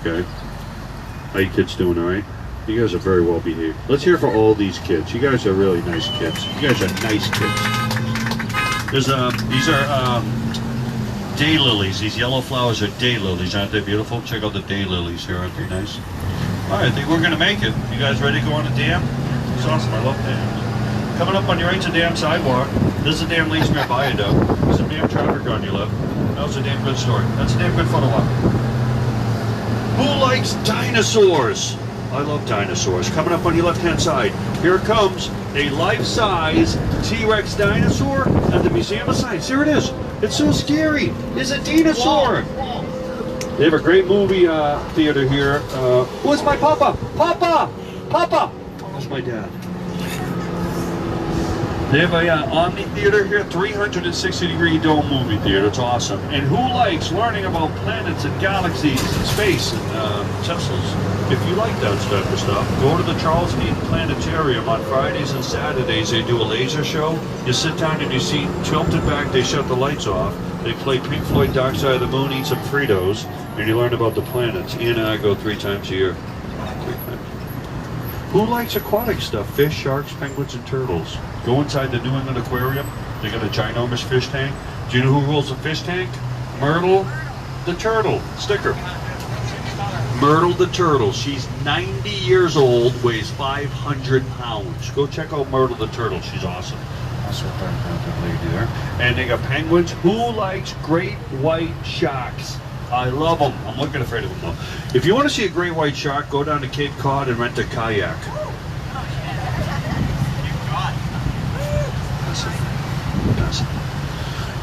okay? How you kids doing, all right? You guys are very well behaved. Let's hear for all these kids. You guys are really nice kids. You guys are nice kids. These are daylilies. These yellow flowers are daylilies. Aren't they beautiful? Check out the daylilies here. Aren't they nice? All right, I think we're going to make it. You guys ready to go on a dam? It's awesome. I love dams. Coming up on your right's a dam sidewalk. This is a dam leads me a viaduct. There's some damn traffic on your left. That was a damn good story. That's a damn good photo op. Who likes dinosaurs? I love dinosaurs. Coming up on your left-hand side, here comes a life-size T-Rex dinosaur at the Museum of Science. Here it is. It's so scary. It's a dinosaur. They have a great movie theater here. Who's my papa? Papa! Papa! That's my dad. They have a Omni theater here, 360-degree dome movie theater. It's awesome. And who likes learning about planets and galaxies and space and Teslas? If you like that type of stuff, go to the Charles Planetarium on Fridays and Saturdays. They do a laser show. You sit down in your seat, tilted back, they shut the lights off. They play Pink Floyd Dark Side of the Moon, eat some Fritos, and you learn about the planets. Ian and I go 3 times a year. 3 times. Who likes aquatic stuff? Fish, sharks, penguins, and turtles. Go inside the New England Aquarium. They got a ginormous fish tank. Do you know who rules the fish tank? Myrtle the turtle. Sticker. Myrtle the turtle. She's 90 years old, weighs 500 pounds. Go check out Myrtle the turtle. She's awesome. That's what that lady there. And they got penguins. Who likes great white sharks? I love them. I'm looking afraid of them though. If you want to see a great white shark, go down to Cape Cod and rent a kayak.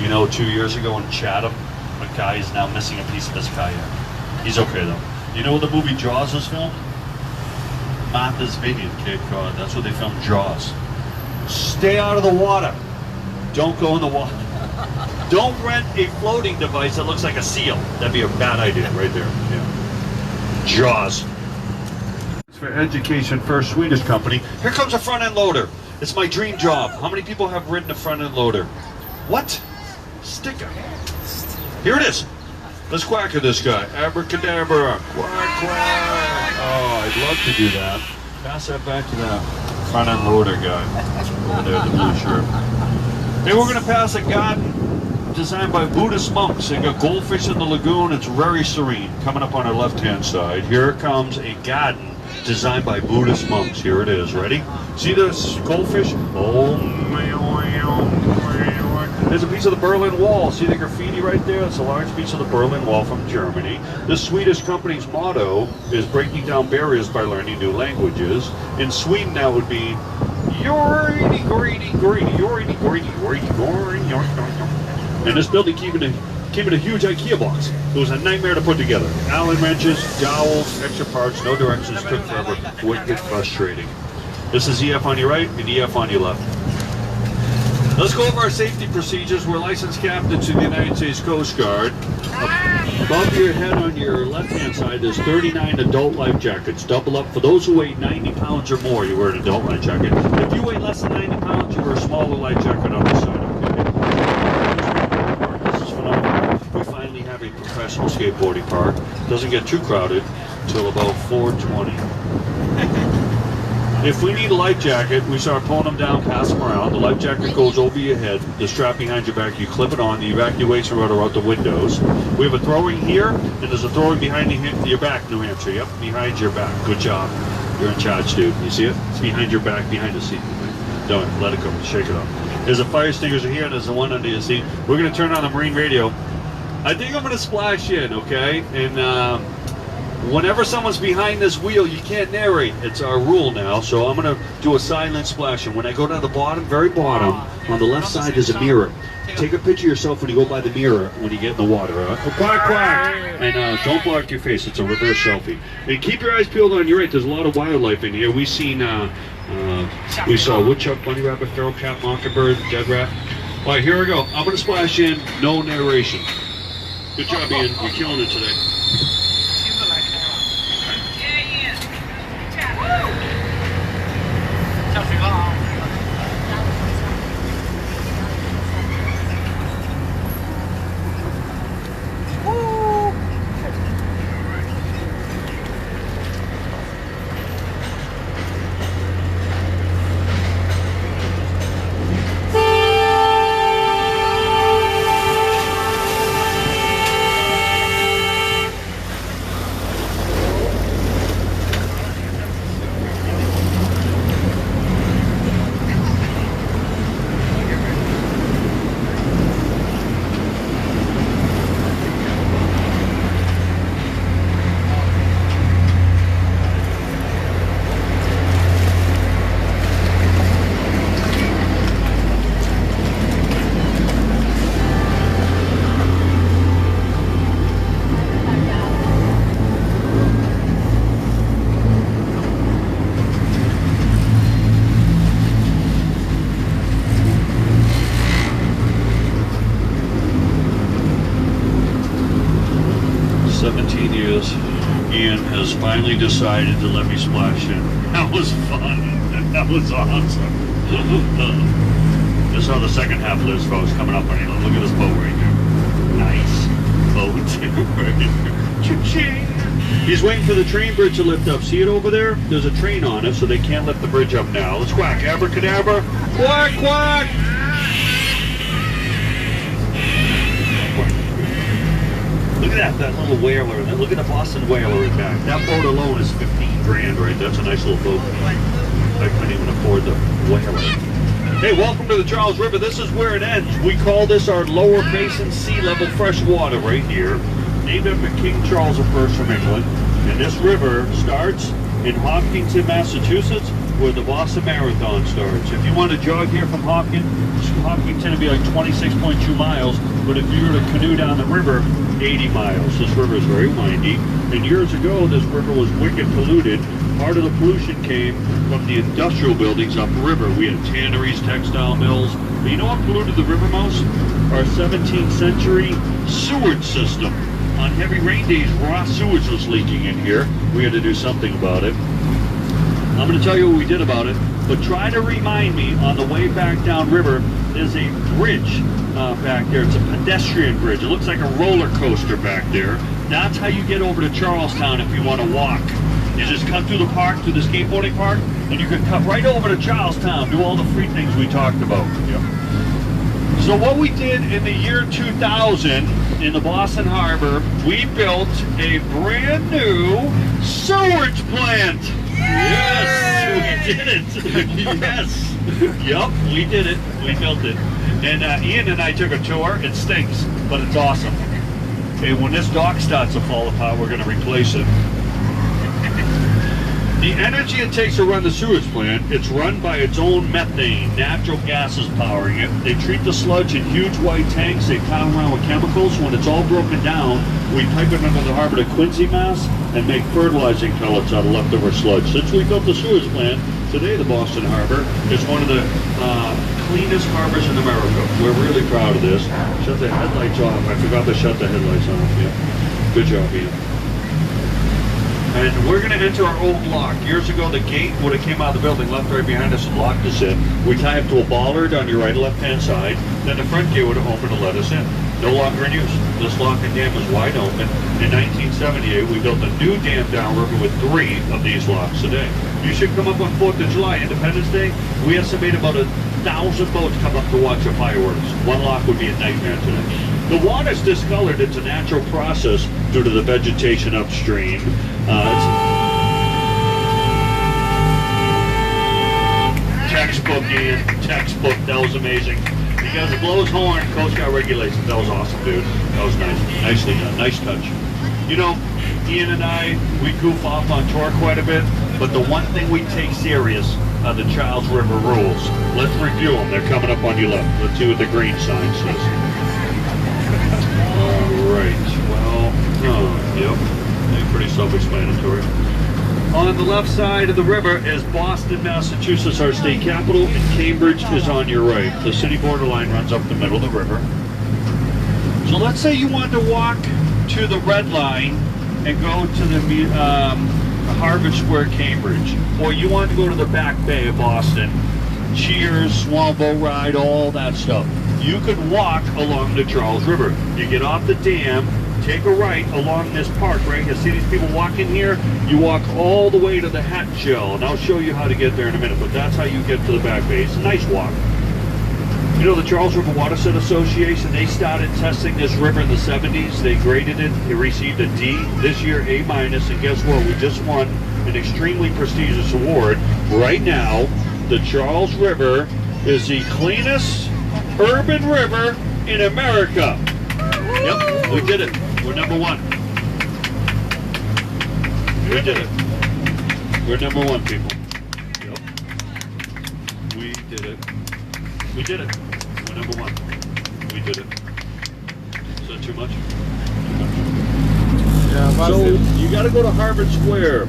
You know, 2 years ago in Chatham, a guy is now missing a piece of his kayak. He's okay though. You know where the movie Jaws was filmed? Martha's Vineyard, Cape Cod. That's where they filmed Jaws. Stay out of the water. Don't go in the water. Don't rent a floating device that looks like a seal. That'd be a bad idea right there. Yeah. Jaws. It's for Education First Swedish company. Here comes a front-end loader. It's my dream job. How many people have ridden a front-end loader? What? Sticker. Here it is. Let's quack at this guy. Abracadabra. Quack, quack. Oh, I'd love to do that. Pass that back to that front-end loader guy. Over there, the blue shirt. Hey, we're going to pass a garden designed by Buddhist monks. They got goldfish in the lagoon. It's very serene. Coming up on our left-hand side, here comes a garden designed by Buddhist monks. Here it is. Ready? See this goldfish? Oh, there's a piece of the Berlin Wall. See the graffiti right there? It's a large piece of the Berlin Wall from Germany. This Swedish company's motto is breaking down barriers by learning new languages. In Sweden, that would be and this building came in a huge IKEA box. It was a nightmare to put together. Allen wrenches, dowels, extra parts, no directions, took forever. Wicked frustrating. This is EF on your right and EF on your left. Let's go over our safety procedures. We're licensed captains in the United States Coast Guard. Above your head on your left-hand side, there's 39 adult life jackets. Double up. For those who weigh 90 pounds or more, you wear an adult life jacket. If you weigh less than 90 pounds, you wear a smaller life jacket on the side, okay? This is phenomenal. We finally have a professional skateboarding park. Doesn't get too crowded until about 4:20. If we need a life jacket, we start pulling them down, pass them around. The life jacket goes over your head. The strap behind your back, you clip it on. The evacuation rod are out the windows. We have a throwing here, and there's a throwing behind your back, New Hampshire. Yep, behind your back. Good job. You're in charge, dude. You see it? It's behind your back, behind the seat. Don't let it go. Shake it off. There's a fire extinguisher here, and there's the one under your seat. We're going to turn on the marine radio. I think I'm going to splash in, okay? And whenever someone's behind this wheel, you can't narrate. It's our rule now, so I'm going to do a silent splash. And when I go down the bottom, very bottom, on the left side is a mirror. Take a picture of yourself when you go by the mirror when you get in the water. Quack, quack! And don't block your face. It's a reverse selfie. And keep your eyes peeled on your right. There's a lot of wildlife in here. We saw woodchuck, bunny rabbit, feral cat, mockingbird, dead rat. All right, here we go. I'm going to splash in. No narration. Good job, Ian. You're killing it today. Ian has finally decided to let me splash in. That was fun. That was awesome. This is how the second half lives, folks. Coming up on you. Look at this boat right here. Nice boat. Cha-ching. He's waiting for the train bridge to lift up. See it over there? There's a train on it, so they can't lift the bridge up now. Let's quack. Abracadabra. Quack, quack. Look at that little whaler. Look at the Boston whaler in back. That boat alone is 15 grand, right? That's a nice little boat. I couldn't even afford the whaler. Hey, welcome to the Charles River. This is where it ends. We call this our lower basin sea level fresh water right here. Named after King Charles I from England. And this river starts in Hopkinton, Massachusetts, where the Boston Marathon starts. If you want to jog here from Hopkinton, it'd be like 26.2 miles. But if you were to canoe down the river, 80 miles. This river is very windy. And years ago, this river was wicked polluted. Part of the pollution came from the industrial buildings upriver. We had tanneries, textile mills. But you know what polluted the river most? Our 17th century sewage system. On heavy rain days, raw sewage was leaking in here. We had to do something about it. I'm going to tell you what we did about it, but try to remind me on the way back down river, there's a bridge back there. It's a pedestrian bridge. It looks like a roller coaster back there. That's how you get over to Charlestown if you want to walk. You just cut through the park, through the skateboarding park, and you can cut right over to Charlestown, do all the free things we talked about. Yep. So what we did in the year 2000 in the Boston Harbor, we built a brand new sewage plant. Yes, we did it. Yes. Yup, we did it. We built it. And Ian and I took a tour. It stinks, but it's awesome. Okay, when this dock starts to fall apart, we're going to replace it. The energy it takes to run the sewage plant, it's run by its own methane. Natural gas is powering it. They treat the sludge in huge white tanks. They pound around with chemicals. When it's all broken down, we pipe it under the harbor to Quincy, Mass, and make fertilizing pellets out of leftover sludge. Since we built the sewage plant, today the Boston Harbor is one of the cleanest harbors in America. We're really proud of this. Shut the headlights off. I forgot to shut the headlights off. Yeah. Good job, Ian. And we're going to enter our old lock. Years ago, the gate would have came out of the building, left right behind us, and locked us in. We tie up to a bollard on your right left-hand side. Then the front gate would have opened to let us in. No longer in use. This lock and dam is wide open. In 1978, we built a new dam downriver with 3 of these locks today. You should come up on 4th of July, Independence Day. We estimate about 1,000 boats come up to watch the fireworks. One lock would be a nightmare today. The water's discolored. It's a natural process due to the vegetation upstream. Textbook, Ian. Textbook. That was amazing. He got to blow his horn. Coast Guard regulations. That was awesome, dude. That was nice. Nicely done. Nice touch. You know, Ian and I, we goof off on tour quite a bit, but the one thing we take serious are the Charles River rules. Let's review them. They're coming up on your left. Let's see what the green sign says. Alright, well, yep, they're pretty self-explanatory. On the left side of the river is Boston, Massachusetts, our state capital, and Cambridge is on your right. The city borderline runs up the middle of the river. So let's say you want to walk to the red line and go to the Harvard Square, Cambridge, or you want to go to the back bay of Boston, Cheers, small boat ride, all that stuff. You could walk along the Charles River. You get off the dam, take a right along this park, right? You see these people walking here? You walk all the way to the Hat Shell, and I'll show you how to get there in a minute, but that's how you get to the back bay. It's a nice walk. You know, the Charles River Watershed Association, they started testing this river in the 70s. They graded it. It received a D. This year, A-. And guess what? We just won an extremely prestigious award. Right now, the Charles River is the cleanest urban river in America. Yep, we did it. We're number 1. We did it. We're number 1, people. Yep. We did it. We did it. We're number 1. We did it. Is that too much? Too much. So you got to go to Harvard Square.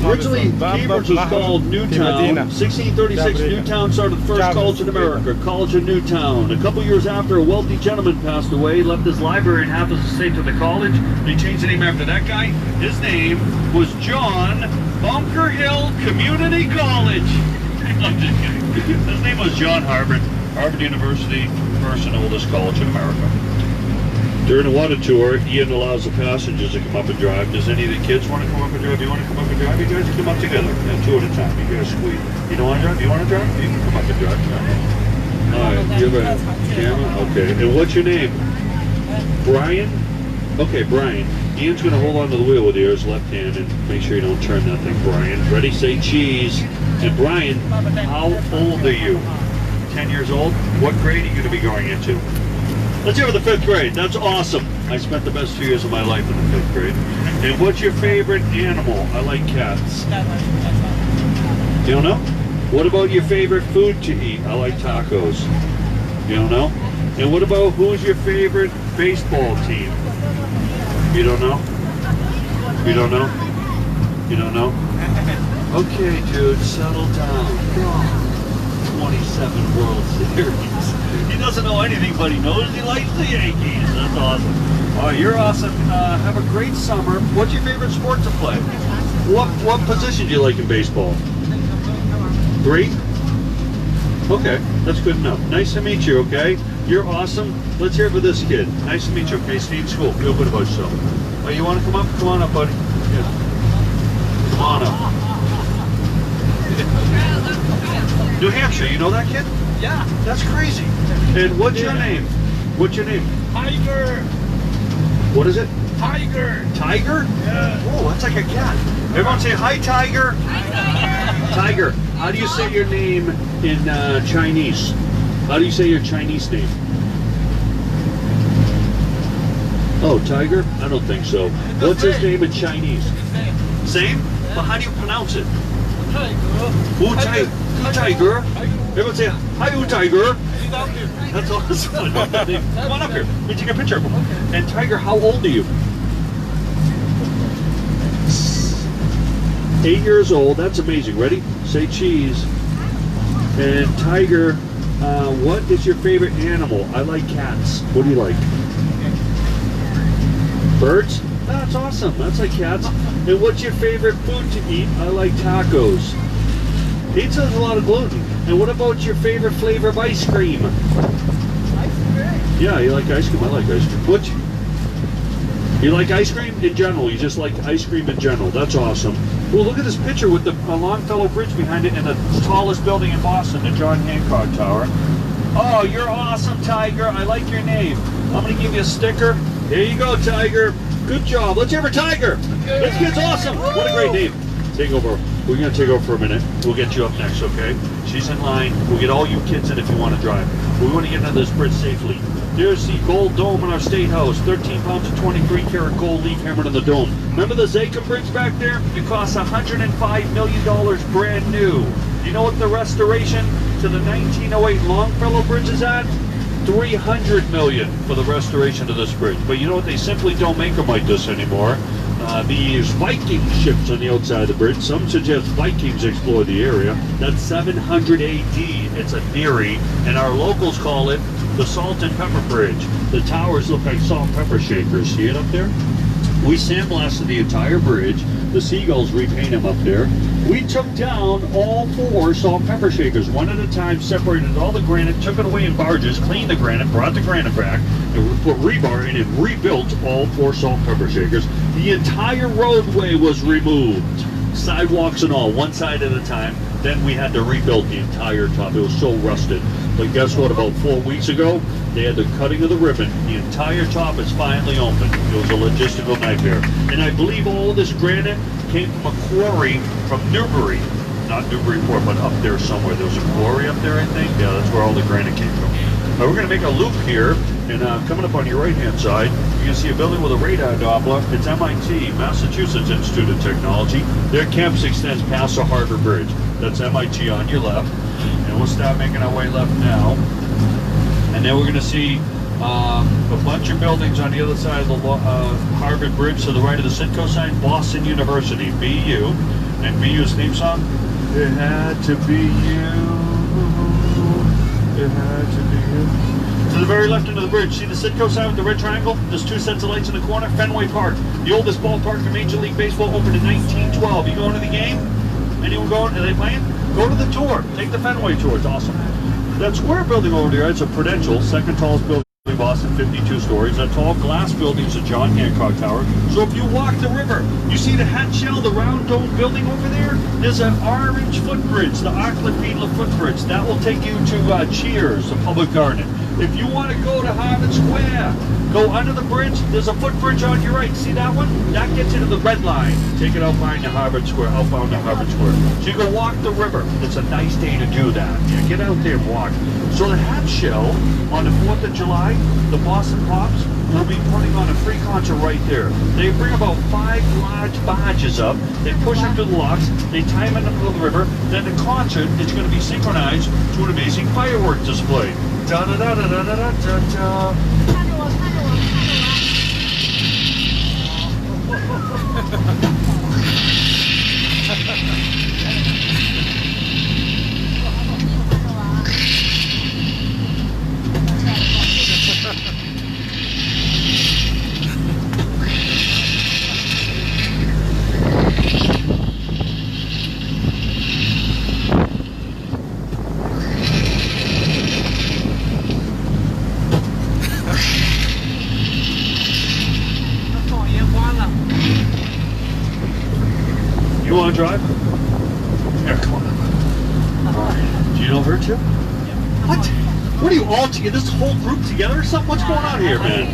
Originally, Cambridge was called Newtown. 1636, Newtown started the first college in America, College of Newtown. A couple years after, a wealthy gentleman passed away, left his library and half his estate to the college. They changed the name after that guy. His name was John Bunker Hill Community College. I'm just kidding. His name was John Harvard. Harvard University, first and oldest college in America. During the water tour, Ian allows the passengers to come up and drive. Does any of the kids want to come up and drive? Do you want to come up and drive? You guys come up together. Yeah, two at a time. You guys squeeze. You don't want to drive? You want to drive? You can come up and drive. All right. You have a camera? Okay. And what's your name? Brian? Okay, Brian. Ian's going to hold on to the wheel with his left hand and make sure you don't turn that thing, Brian. Ready? Say cheese. And Brian, how old are you? 10 years old? What grade are you going to be going into? Let's hear for the 5th grade. That's awesome. I spent the best 2 years of my life in the 5th grade. And what's your favorite animal? I like cats. You don't know? What about your favorite food to eat? I like tacos. You don't know? And what about who's your favorite baseball team? You don't know? You don't know? You don't know? Okay, dude, settle down. 27 World Series. He doesn't know anything, but he knows he likes the Yankees. That's awesome. You're awesome. Have a great summer. What's your favorite sport to play? What position do you like in baseball? 3? Okay, that's good enough. Nice to meet you, okay? You're awesome. Let's hear it for this kid. Nice to meet you, okay? Stay in school. Feel good about yourself. Oh, you want to come up? Come on up, buddy. Yeah. Come on up. New Hampshire, you know that kid? Yeah. That's crazy. And what's your name? What's your name? Tiger. What is it? Tiger. Tiger? Yeah. Whoa, that's like a cat. Everyone say hi, Tiger. Hi, Tiger. How do you say your name in Chinese? How do you say your Chinese name? Oh, Tiger? I don't think so. What's his name in Chinese? Same? But how do you pronounce it? Tiger. Tiger. Everyone say, hi, Tiger. That's awesome. Come on up here. Let me take a picture of him. And Tiger, how old are you? 8 years old. That's amazing. Ready? Say cheese. And Tiger, what is your favorite animal? I like cats. What do you like? Birds? That's awesome. That's like cats. And what's your favorite food to eat? I like tacos. Pizza has a lot of gluten. And what about your favorite flavor of ice cream? Ice cream? Yeah, you like ice cream? I like ice cream. What? You like ice cream in general? You just like ice cream in general. That's awesome. Well, look at this picture with the Longfellow Bridge behind it and the tallest building in Boston, the John Hancock Tower. Oh, you're awesome, Tiger. I like your name. I'm going to give you a sticker. Here you go, Tiger. Good job. Let's hear for Tiger. This kid's awesome. What a great name. Take over. We're going to take over for a minute. We'll get you up next, okay? She's in line. We'll get all you kids in if you want to drive. We want to get into this bridge safely. There's the gold dome in our state house. 13 pounds of 23 karat gold leaf hammered in the dome. Remember the Zakin Bridge back there? It costs $105 million brand new. You know what the restoration to the 1908 Longfellow Bridge is at? $300 million for the restoration of this bridge. But you know what? They simply don't make them like this anymore. These Viking ships on the outside of the bridge. Some suggest Vikings explored the area. That's 700 AD. It's a theory, and our locals call it the Salt and Pepper Bridge. The towers look like salt and pepper shakers. See it up there? We sandblasted the entire bridge. The seagulls repaint them up there. We took down all 4 salt and pepper shakers, one at a time, separated all the granite, took it away in barges, cleaned the granite, brought the granite back, and put rebar in and rebuilt all 4 salt and pepper shakers. The entire roadway was removed, sidewalks and all, one side at a time. Then we had to rebuild the entire top. It was so rusted. But guess what? About 4 weeks ago, they had the cutting of the ribbon. The entire top is finally open. It was a logistical nightmare. And I believe all this granite came from a quarry from Newbury. Not Newburyport, but up there somewhere. There was a quarry up there, I think. Yeah, that's where all the granite came from. Now we're going to make a loop here. And coming up on your right-hand side, you can see a building with a radar Doppler. It's MIT, Massachusetts Institute of Technology. Their campus extends past the Harvard Bridge. That's MIT on your left. And we'll start making our way left now. And then we're going to see A bunch of buildings on the other side of the Harvard Bridge to the right of the Citgo sign, Boston University, BU. And BU's theme song, it had to be you, it had to be you. To the very left end of the bridge, see the Citgo sign with the red triangle? There's two sets of lights in the corner, Fenway Park. The oldest ballpark in Major League Baseball, opened in 1912. You going to the game? Anyone going? Are they playing? Go to the tour. Take the Fenway tour. It's awesome. That square building over there, it's a Prudential, second tallest building in Boston, 52 stories. That tall glass building is the John Hancock Tower. So if you walk the river, you see the hat shell, the round dome building over there? There's an orange footbridge, the Aquafina footbridge. That will take you to Cheers, the public garden. If you want to go to Harvard Square, go under the bridge. There's a footbridge on your right. See that one? That gets you to the red line. Take it outbound to Harvard Square. Outbound to Harvard Square. So you can walk the river. It's a nice day to do that. Yeah, get out there and walk. So the hat shell on the 4th of July, the Boston Pops will be putting on a free concert right there. They bring about 5 large barges up. They push them to the locks. They tie them in the middle of the river. Then the concert is going to be synchronized to an amazing firework display. Da da da da da da da da. 看着我，看着我，看着You want to drive? Here, come on. Do you know her too? What? What are you all together? This whole group together or something? What's going on here, man?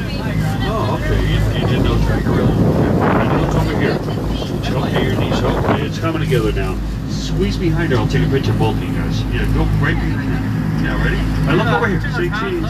Oh, okay. You didn't know Tiger really. Okay. Look over here. Okay, your knees. Okay, it's coming together now. Squeeze behind her. I'll take a picture of both of you guys. Yeah, go right behind her. Yeah, ready? I look over here. Say cheese.